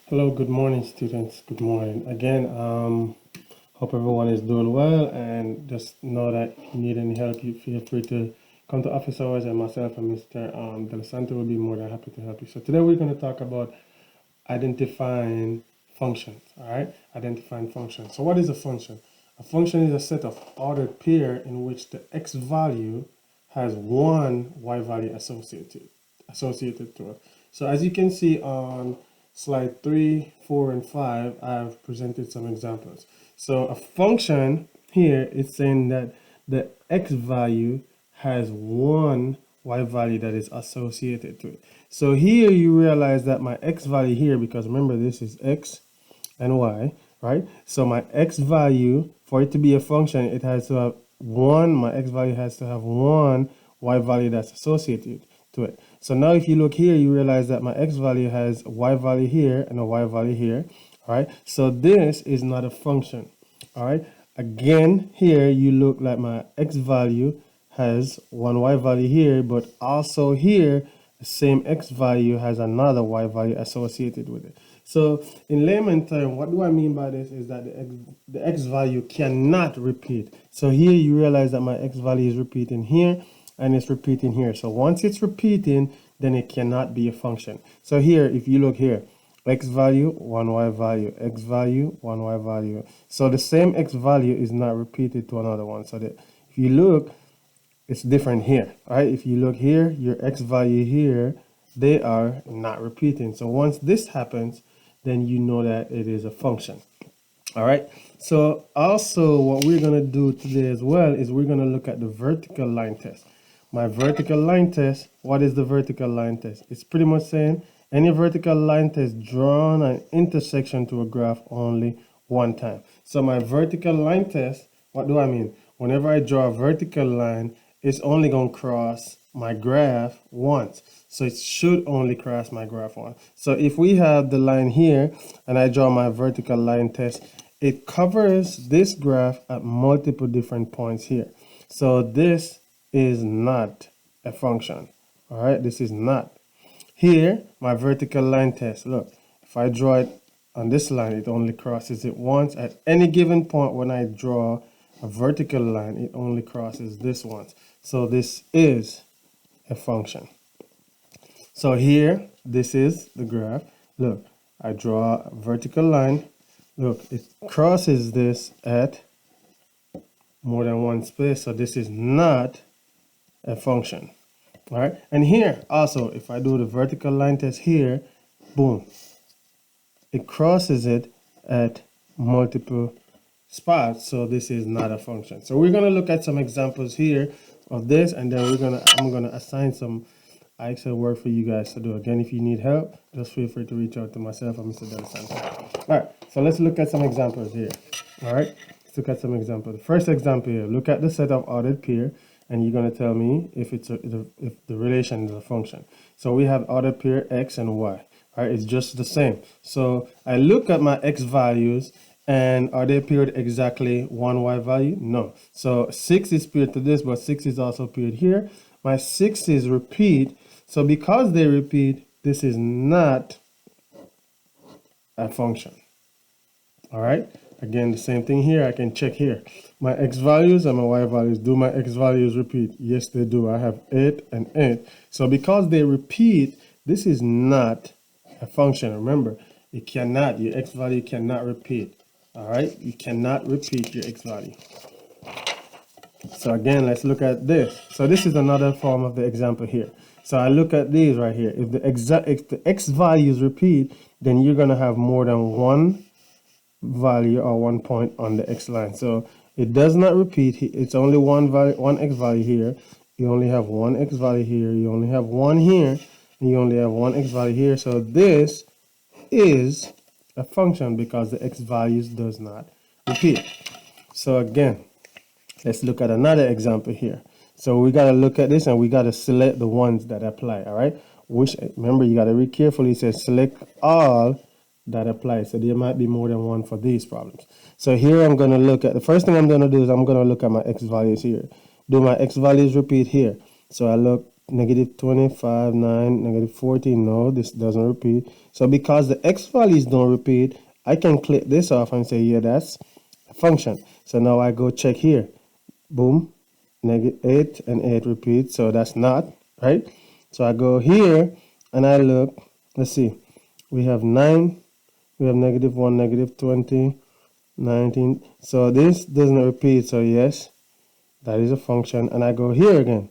Hello, good morning, students. Good morning. Again, hope everyone is doing well, and just know that if you need any help, you feel free to come to office hours, and myself and Mr. Del Santo will be more than happy to help you. So today we're going to talk about identifying functions, all right? Identifying functions. So what is a function? A function is a set of ordered pair in which the x value has one y value associated to it. So as you can see on slide 3, 4, and 5, I've presented some examples. So a function here is saying that the x value has one y value that is associated to it. So here you realize that my x value here, because remember this is x and y, right? So my x value, for it to be a function, it has to have one, my x value has to have one y value that's associated to it. So now if you look here, you realize that my x value has a y value here and a y value here, all right? So this is not a function, all right? Again, here you look like my x value has one y value here, but also here, the same x value has another y value associated with it. So in layman term, what do I mean by this is that the x value cannot repeat. So here you realize that my x value is repeating here and it's repeating here. So once it's repeating, then it cannot be a function. So here, if you look here, x value, 1y value, x value, 1y value. So the same x value is not repeated to another one. So that if you look, it's different here, right? If you look here, your x value here, they are not repeating. So once this happens, then you know that it is a function. All right. So also what we're going to do today as well is we're going to look at the vertical line test. My vertical line test, what is the vertical line test? It's pretty much saying any vertical line test drawn an intersection to a graph only one time. So my vertical line test, what do I mean? Whenever I draw a vertical line, it's only going to cross my graph once. So it should only cross my graph once. So if we have the line here and I draw my vertical line test, it covers this graph at multiple different points here. So this is not a function. All right, this is not. Here, my vertical line test, look, if I draw it on this line, it only crosses it once. At any given point when I draw a vertical line, it only crosses this once. So this is a function. So here, this is the graph. Look, I draw a vertical line. Look, it crosses this at more than one space. So this is not a function. All right. And here also, if I do the vertical line test here, boom, it crosses it at multiple spots. So this is not a function. So we're going to look at some examples here of this, and then I'm gonna assign some Excel work for you guys to do. Again, if you need help, just feel free to reach out to myself or Mr. Del Santo. All right, so let's look at some examples here. All right, let's look at some examples. The first example here, look at the set of ordered pair, and you're gonna tell me if if the relation is a function. So we have ordered pair x and y. All right, it's just the same. So I look at my x values, and are they paired exactly one y value? No. So 6 is paired to this, but 6 is also paired here. My 6's repeat. So because they repeat, this is not a function. All right. Again, the same thing here. I can check here. My x values and my y values. Do my x values repeat? Yes, they do. I have 8 and 8. So because they repeat, this is not a function. Remember, it cannot. Your x value cannot repeat. All right. You cannot repeat your x value. So again, let's look at this. So this is another form of the example here. So I look at these right here. If the x values repeat, then you're gonna have more than one value or 1 point on the x line. So it does not repeat. It's only one value, one x value here. You only have one x value here. You only have one here, and you only have one x value here. So this is a function because the x values does not repeat. So again, let's look at another example here. So we got to look at this and we got to select the ones that apply, all right? Which, remember, you got to read carefully. It says select all that apply. So there might be more than one for these problems. So here I'm going to look at, the first thing I'm going to do is I'm going to look at my x values here. Do my x values repeat here? So I look negative 25, 9, negative 14. No, this doesn't repeat. So because the x values don't repeat, I can click this off and say, yeah, that's a function. So now I go check here. Boom, negative 8 and 8 repeat. So that's not, right? So I go here and I look. Let's see. We have 9. We have negative 1, negative 20, 19. So this doesn't repeat. So yes, that is a function. And I go here again.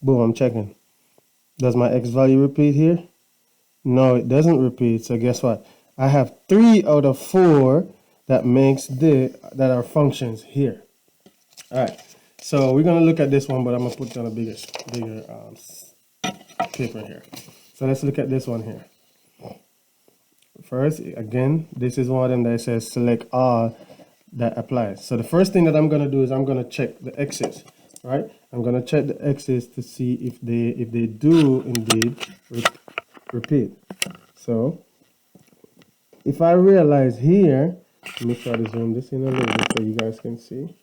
Boom, I'm checking. Does my x value repeat here? No, it doesn't repeat. So guess what? I have 3 out of 4 that that are functions here. All right. So we're gonna look at this one, but I'm gonna put it on a bigger paper here. So let's look at this one here. First, again, this is one of them that says select all that applies. So the first thing that I'm gonna do is I'm gonna check the x's. Right? I'm gonna check the x's to see if they do indeed repeat. So if I realize here, let me try to zoom this in a little bit so you guys can see.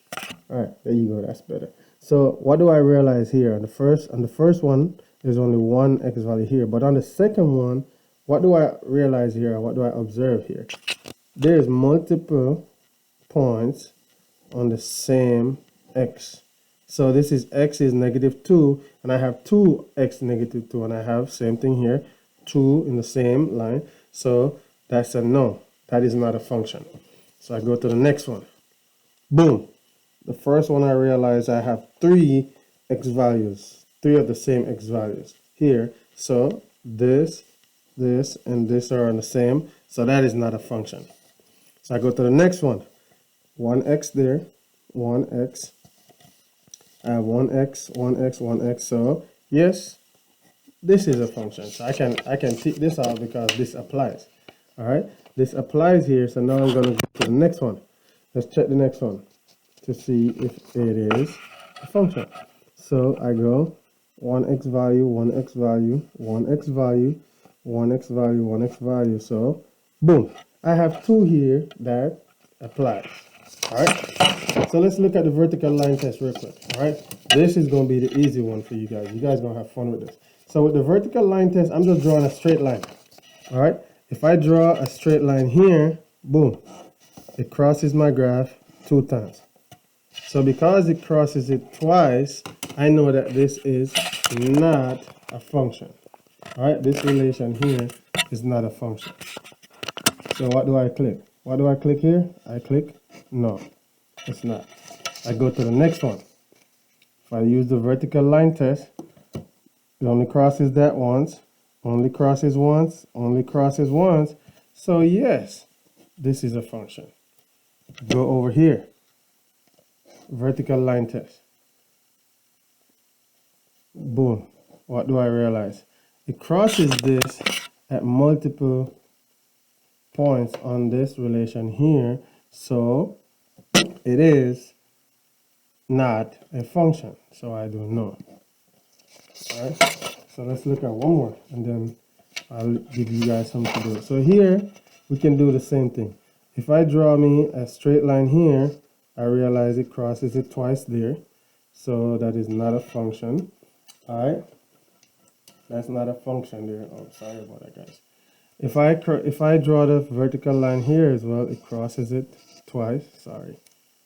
All right, there you go. That's better. So what do I realize here? On the first one, there's only one x value here, but on the second one, what do I realize here? What do I observe here? There's multiple points on the same x. So this is x is negative 2, and I have 2x negative 2, and I have same thing here, 2 in the same line. So that's a no. That is not a function. So I go to the next one. Boom. The first one I realize I have 3 x values, 3 of the same x values here. So this, and this are on the same. So that is not a function. So I go to the next one. 1x there, 1x. I have 1x, 1x, 1x. So yes, this is a function. So I can tick this out because this applies. All right, this applies here. So now I'm going to go to the next one. Let's check the next one to see if it is a function. So I go 1x value, 1x value, 1x value, 1x value, 1x value. So boom, I have 2 here that applies. All right, so let's look at the vertical line test real quick. All right, this is going to be the easy one for you guys. You guys going to have fun with this. So with the vertical line test, I'm just drawing a straight line. All right, if I draw a straight line here, boom, it crosses my graph 2 times. So because it crosses it twice, I know that this is not a function. All right, this relation here is not a function. So what do I click? What do I click here? I click no, it's not. I go to the next one. If I use the vertical line test, it only crosses that once, only crosses once, only crosses once. So yes, this is a function. Go over here. Vertical line test. Boom. What do I realize? It crosses this at multiple points on this relation here. So it is not a function. So I don't know. All right. So let's look at one more and then I'll give you guys something to do. So here we can do the same thing. If I draw me a straight line here, I realize it crosses it twice there. So that is not a function. All right. That's not a function there. Oh, sorry about that, guys. If I draw the vertical line here as well, it crosses it twice. Sorry.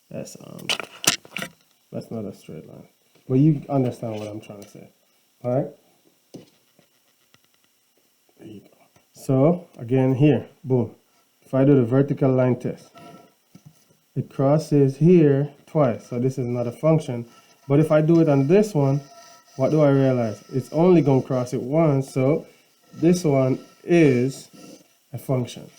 That's not a straight line. But you understand what I'm trying to say. All right. There you go. So again here, boom. If I do the vertical line test, it crosses here twice. So this is not a function. But if I do it on this one, what do I realize? It's only going to cross it once. So this one is a function.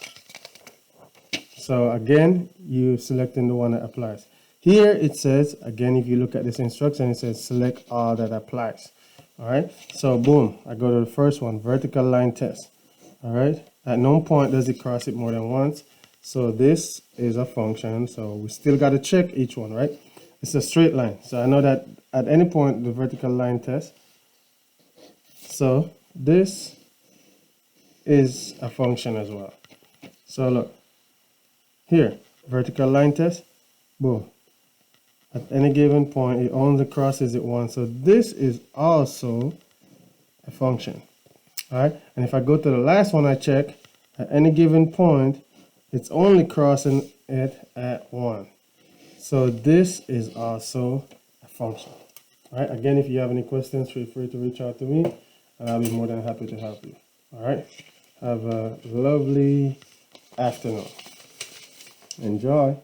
So again, you selecting the one that applies. Here it says, again, if you look at this instruction, it says select all that applies. All right. So boom, I go to the first one, vertical line test. All right. At no point does it cross it more than once. So this is a function. So we still got to check each one, right? It's a straight line. So I know that at any point the vertical line test. So this is a function as well. So look here, vertical line test, boom. At any given point, it only crosses it once. So this is also a function. All right, and if I go to the last one I check, at any given point, it's only crossing it at 1. So this is also a function. All right, again, if you have any questions, feel free to reach out to me, and I'll be more than happy to help you. All right, have a lovely afternoon. Enjoy.